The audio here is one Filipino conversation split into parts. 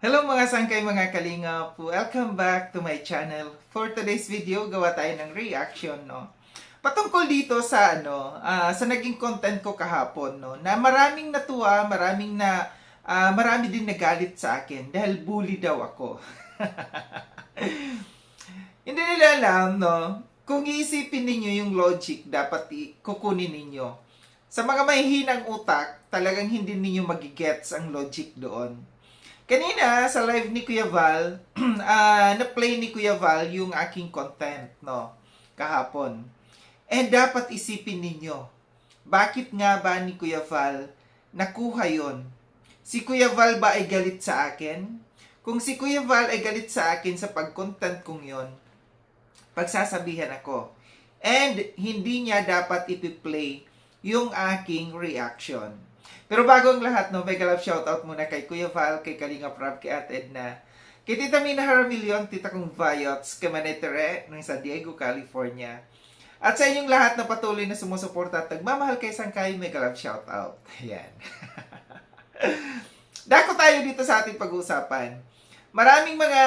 Hello mga sangkay mga kalingap! Welcome back to my channel. For today's video, gawa tayo ng reaction, no? Patungkol dito sa sa naging content ko kahapon, no, na maraming natuwa, marami din nagalit sa akin dahil bully daw ako. Hindi nila alam, no, kung iisipin ninyo yung logic dapat kukunin ninyo. Sa mga mahihinang utak, talagang hindi ninyo magigets ang logic doon. Kanina, sa live ni Kuya Val, na-play ni Kuya Val yung aking content, no? Kahapon. And dapat isipin ninyo, bakit nga ba ni Kuya Val nakuha yon? Si Kuya Val ba ay galit sa akin? Kung si Kuya Val ay galit sa akin sa pag-content kong yon, pagsasabihan ako. And hindi niya dapat ipi-play yung aking reaction. Pero bago ang lahat, no, mega love shoutout muna kay Kuya Val, kay Kalinga Prab, kay Ate Edna, kay Tita Mina Haramilyon, Tita Kong Vayots, kay Manetere ng San Diego, California. At sa inyong lahat na patuloy na sumusuporta at nagmamahal kay Sangkay, mega love shoutout. Ayan. Dako tayo dito sa ating pag-uusapan. Maraming mga,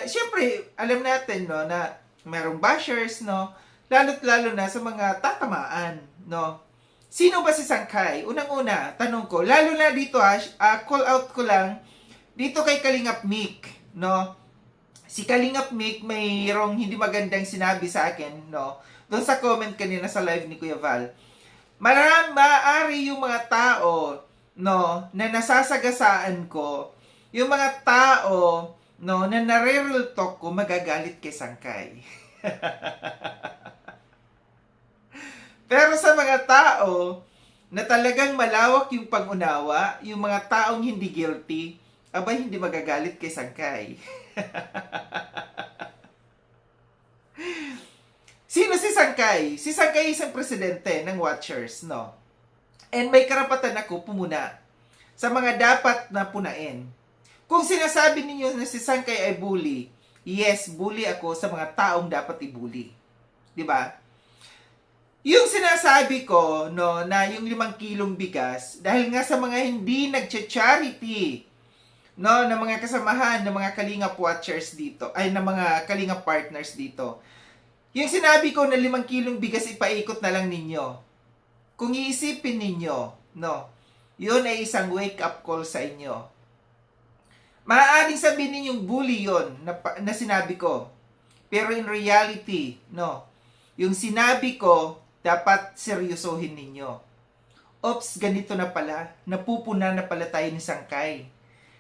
syempre, alam natin, no, na merong bashers, no, lalo't lalo na sa mga tatamaan, no. Sino ba si Sangkay? Unang-una, tanong ko, lalo na dito call out ko lang, dito kay Kalingap Mick, no? Si Kalingap Mick mayroong hindi magandang sinabi sa akin, no? Doon sa comment kanina sa live ni Kuya Val. Maaari yung mga tao, no, na nasasagasaan ko, yung mga tao, no, na nare-real talk ko, magagalit kay Sangkay. Pero sa mga tao na talagang malawak yung pag-unawa, yung mga taong hindi guilty, abay hindi magagalit kay Sangkay. Sino si Sangkay? Si Sangkay isang presidente ng Watchers, no? And may karapatan ako pumuna sa mga dapat na punain. Kung sinasabi ninyo na si Sangkay ay bully, yes, bully ako sa mga taong dapat i-bully. 'Di ba? Yung sinasabi ko, no, na yung 5 kilong bigas, dahil nga sa mga hindi nagcha-charity, no, na mga kasamahan, ng mga Kalingap watchers dito, ay ng mga Kalingap partners dito. Yung sinabi ko na 5 kilong bigas, ipaikot na lang ninyo. Kung iisipin ninyo, no, yun ay isang wake-up call sa inyo. Maaaring sabihin ninyong bully yun, na sinabi ko. Pero in reality, no, yung sinabi ko, dapat seryosohin ninyo. Ops, ganito na pala. Napupuna na pala tayo ni Sangkay.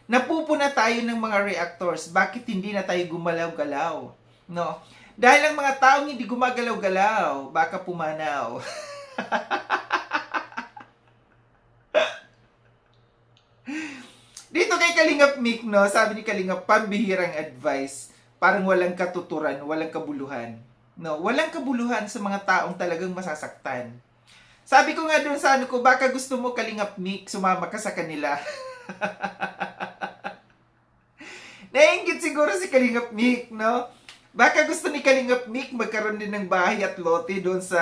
Napupuna tayo ng mga reactors. Bakit hindi na tayo gumalaw-galaw? No? Dahil ang mga taong hindi gumagalaw-galaw, baka pumanaw. Dito kay Kalingap Mick, no, sabi ni Kalingap, pambihirang advice. Parang walang katuturan, walang kabuluhan. No, walang kabuluhan sa mga taong talagang masasaktan. Sabi ko nga doon sa ko, baka gusto mo Kalingap Mick, sumama ka sa kanila. Nainggit siguro si Kalingap Mick, no? Baka gusto ni Kalingap Mick magkaroon din ng bahay at lote doon sa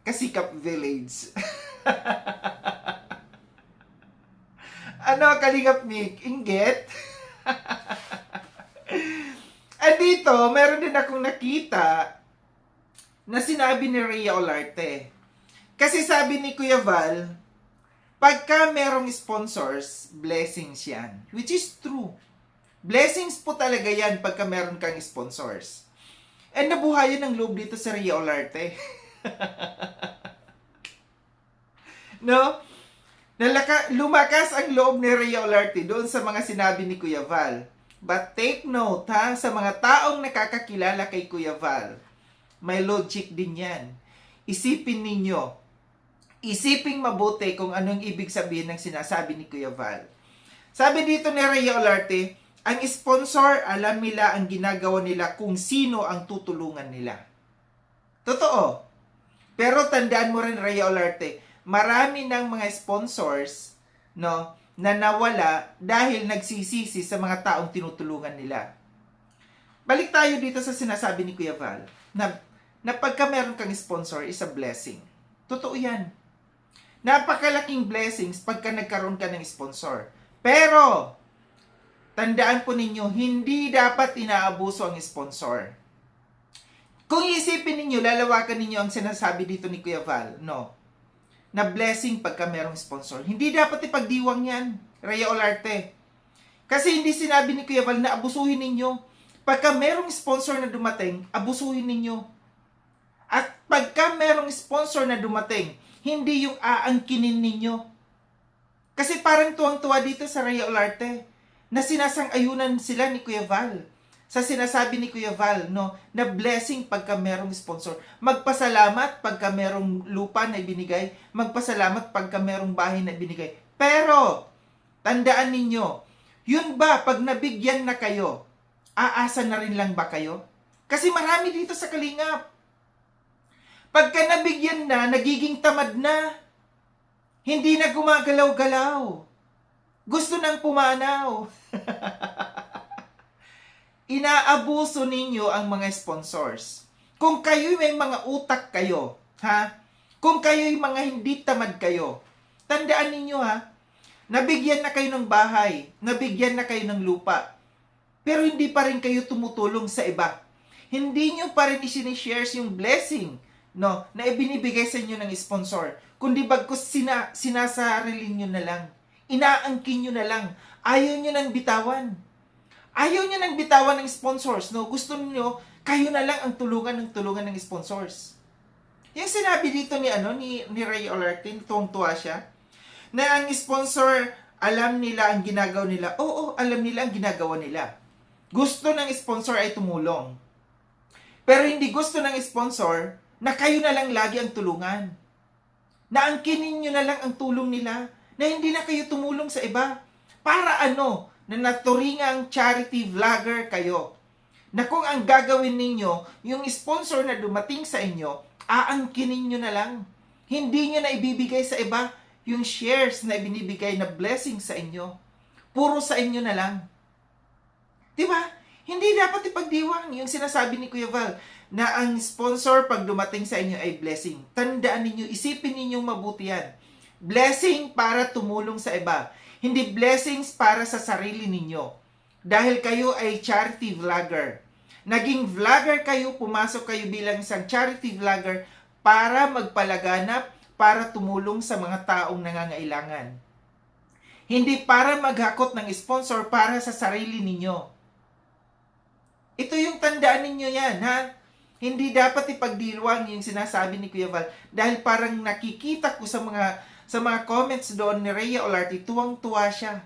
Kasikap Village. Ano, Kalingap Mick? Inggit? At dito, meron din akong nakita na sinabi ni Rhea Olarte. Kasi sabi ni Kuya Val, pagka merong sponsors, blessings yan. Which is true. Blessings po talaga yan pagka meron kang sponsors. And nabuhayan ng loob dito sa Rhea Olarte. No? Lumakas ang loob ni Rhea Olarte doon sa mga sinabi ni Kuya Val. But take note, ha, sa mga taong nakakakilala kay Kuya Val, may logic din yan. Isipin ninyo. Isipin mabuti kung anong ibig sabihin ng sinasabi ni Kuya Val. Sabi dito ni Rhea Olarte, ang sponsor, alam nila ang ginagawa nila kung sino ang tutulungan nila. Totoo. Pero tandaan mo rin, Rhea Olarte, marami ng mga sponsors, no, na nawala dahil nagsisisi sa mga taong tinutulungan nila. Balik tayo dito sa sinasabi ni Kuya Val, na pagka meron kang sponsor is a blessing. Totoo yan. Napakalaking blessings pagka nagkaroon ka ng sponsor. Pero, tandaan po ninyo, hindi dapat inaabuso ang sponsor. Kung iisipin ninyo, lalawakan ninyo ang sinasabi dito ni Kuya Val, no, na blessing pagka merong sponsor. Hindi dapat ipagdiwang yan, Rhea Olarte. Kasi hindi sinabi ni Kuya Val na abusuhin ninyo. Pagka merong sponsor na dumating, abusuhin ninyo. At pagka merong sponsor na dumating, hindi yung aangkinin ninyo. Kasi parang tuwang-tuwa dito sa Rhea Olarte na sinasang-ayunan sila ni Kuya Val. Sa sinasabi ni Kuya Val, no, na blessing pagka merong sponsor. Magpasalamat pagka merong lupa na ibinigay. Magpasalamat pagka merong bahay na ibinigay. Pero, tandaan ninyo, yun ba pag nabigyan na kayo, aasa na rin lang ba kayo? Kasi marami dito sa Kalingap. Pagka nabigyan na, nagiging tamad na. Hindi na gumagalaw-galaw. Gusto nang pumanaw. Inaabuso ninyo ang mga sponsors. Kung kayo may mga utak kayo, ha? Kung kayo mga hindi tamad kayo, tandaan ninyo ha, nabigyan na kayo ng bahay, nabigyan na kayo ng lupa, pero hindi pa rin kayo tumutulong sa iba. Hindi nyo pa rin isinishares yung blessing, no, na ibinibigay sa inyo ng sponsor. Kundi bagkus sinasarili nyo na lang. Inaangkin nyo na lang. Ayaw nyo nang bitawan. Ayaw nyo nang bitawan ng sponsors, no? Gusto nyo, kayo na lang ang tulungan ng sponsors. Yung sinabi dito ni Rhea Olarte, tuwang-tuwa siya, na ang sponsor, alam nila ang ginagawa nila. Oo, alam nila ang ginagawa nila. Gusto ng sponsor ay tumulong. Pero hindi gusto ng sponsor na kayo na lang lagi ang tulungan. Na angkinin nyo na lang ang tulong nila. Na hindi na kayo tumulong sa iba. Para ano? Na naturingang charity vlogger kayo. Na kung ang gagawin ninyo, yung sponsor na dumating sa inyo, aangkinin nyo na lang. Hindi nyo na ibibigay sa iba yung shares na ibinibigay na blessing sa inyo. Puro sa inyo na lang. Diba? Hindi dapat ipagdiwang yung sinasabi ni Kuya Val na ang sponsor pag dumating sa inyo ay blessing. Tandaan ninyo, isipin ninyong mabuti yan. Blessing para tumulong sa iba. Hindi blessings para sa sarili ninyo. Dahil kayo ay charity vlogger. Naging vlogger kayo, pumasok kayo bilang isang charity vlogger para magpalaganap, para tumulong sa mga taong nangangailangan. Hindi para maghakot ng sponsor para sa sarili ninyo. Ito yung tandaan ninyo yan, ha? Hindi dapat ipagdiwang yung sinasabi ni Kuya Val dahil parang nakikita ko sa mga comments doon ni Rhea Olarte, tuwang-tuwa siya.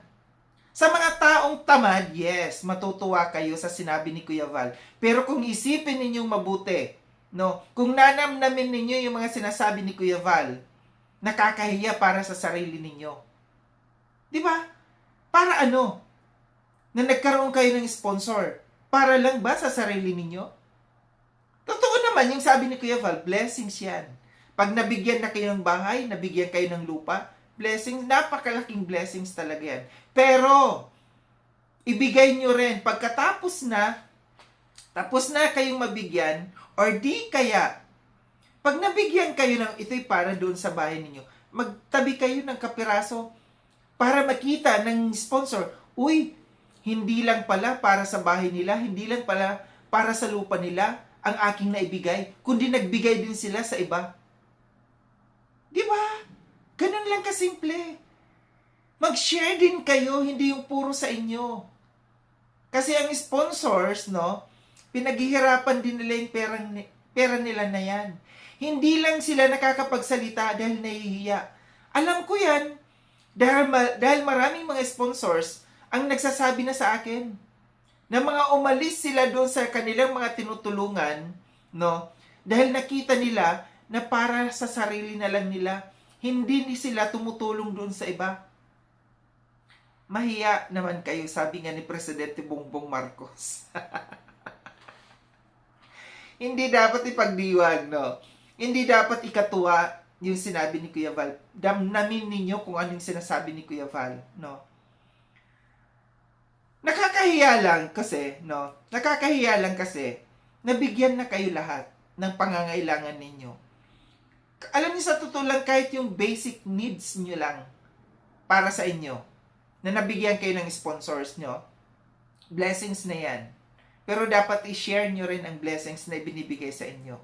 Sa mga taong tamad, yes, matutuwa kayo sa sinabi ni Kuya Val. Pero kung isipin ninyong mabuti, no, kung nanamnamin ninyo yung mga sinasabi ni Kuya Val, nakakahiya para sa sarili ninyo. Di ba? Para ano? Na nagkaroon kayo ng sponsor. Para lang ba sa sarili ninyo? Totoo naman yung sabi ni Kuya Val, blessings yan. Pag nabigyan na kayo ng bahay, nabigyan kayo ng lupa, blessings, napakalaking blessings talaga yan. Pero, ibigay nyo rin, pagkatapos na, tapos na kayong mabigyan, or di kaya, pag nabigyan kayo ng ito'y para doon sa bahay ninyo, magtabi kayo ng kapiraso para makita ng sponsor, uy, hindi lang pala para sa bahay nila, hindi lang pala para sa lupa nila ang aking naibigay, kundi nagbigay din sila sa iba. Di ba? Ganun lang kasimple. Mag-share din kayo, hindi yung puro sa inyo. Kasi ang sponsors, no, pinaghihirapan din nila yung pera nila na yan. Hindi lang sila nakakapagsalita dahil nahihiya. Alam ko yan, dahil maraming mga sponsors ang nagsasabi na sa akin na mga umalis sila doon sa kanilang mga tinutulungan, no, dahil nakita nila na para sa sarili na lang nila, hindi sila tumutulong doon sa iba. Mahiya naman kayo, sabi nga ni Presidente Bongbong Marcos. Hindi dapat ipagdiwag, no? Hindi dapat ikatuwa yung sinabi ni Kuya Val. Damnamin ninyo kung anong sinasabi ni Kuya Val, no? Nakakahiya lang kasi, no? Nakakahiya lang kasi, nabigyan na kayo lahat ng pangangailangan ninyo. Alam niyo sa totoo lang, kahit yung basic needs nyo lang para sa inyo, na nabigyan kayo ng sponsors nyo, Blessings na yan. Pero dapat i-share nyo rin ang blessings na ibinibigay sa inyo.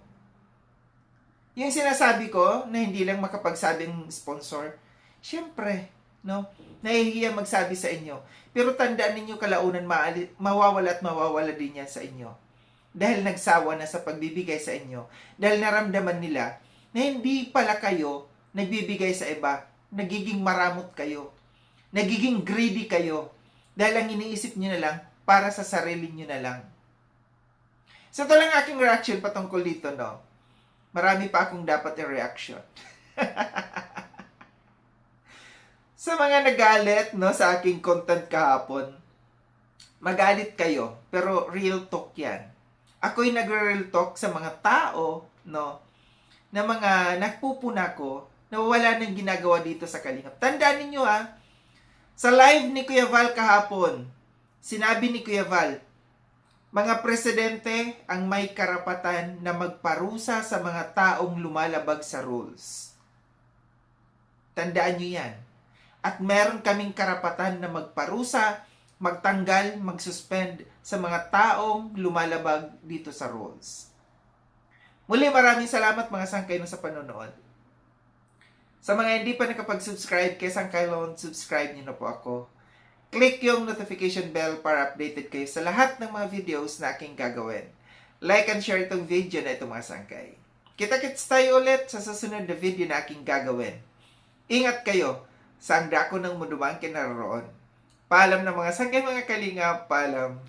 Yung sinasabi ko, na hindi lang makapagsabing sponsor, syempre, no? Nahihiya magsabi sa inyo. Pero tandaan ninyo kalaunan, mawawala at mawawala din yan sa inyo. Dahil nagsawa na sa pagbibigay sa inyo. Dahil naramdaman nila na hindi pala kayo nagbibigay sa iba. Nagiging maramot kayo. Nagiging greedy kayo. Dahil ang iniisip nyo na lang, para sa sarili nyo na lang. So ito lang aking reaction patungkol dito, no? Marami pa akong dapat i-reaction. Sa mga nagalit, no, sa aking content kahapon, magalit kayo, pero real talk yan. Ako'y nagre-real talk sa mga tao, no, na mga nagpupuna ko, na wala nang ginagawa dito sa Kalingap. Tandaan ninyo, sa live ni Kuya Val kahapon, sinabi ni Kuya Val, mga presidente ang may karapatan na magparusa sa mga taong lumalabag sa rules. Tandaan nyo yan. At meron kaming karapatan na magparusa, magtanggal, magsuspend sa mga taong lumalabag dito sa rules. Muli, maraming salamat mga sangkaylon sa panonood. Sa mga hindi pa nakapag-subscribe kay Sangkaylon, subscribe niyo na po ako. Click yung notification bell para updated kayo sa lahat ng mga videos na aking gagawin. Like and share itong video na ito mga sangkay. Kita-kits tayo ulit sa susunod na video na aking gagawin. Ingat kayo sa ang dako ng mundo man kinararoon. Paalam na mga sangkay mga kalingap, paalam.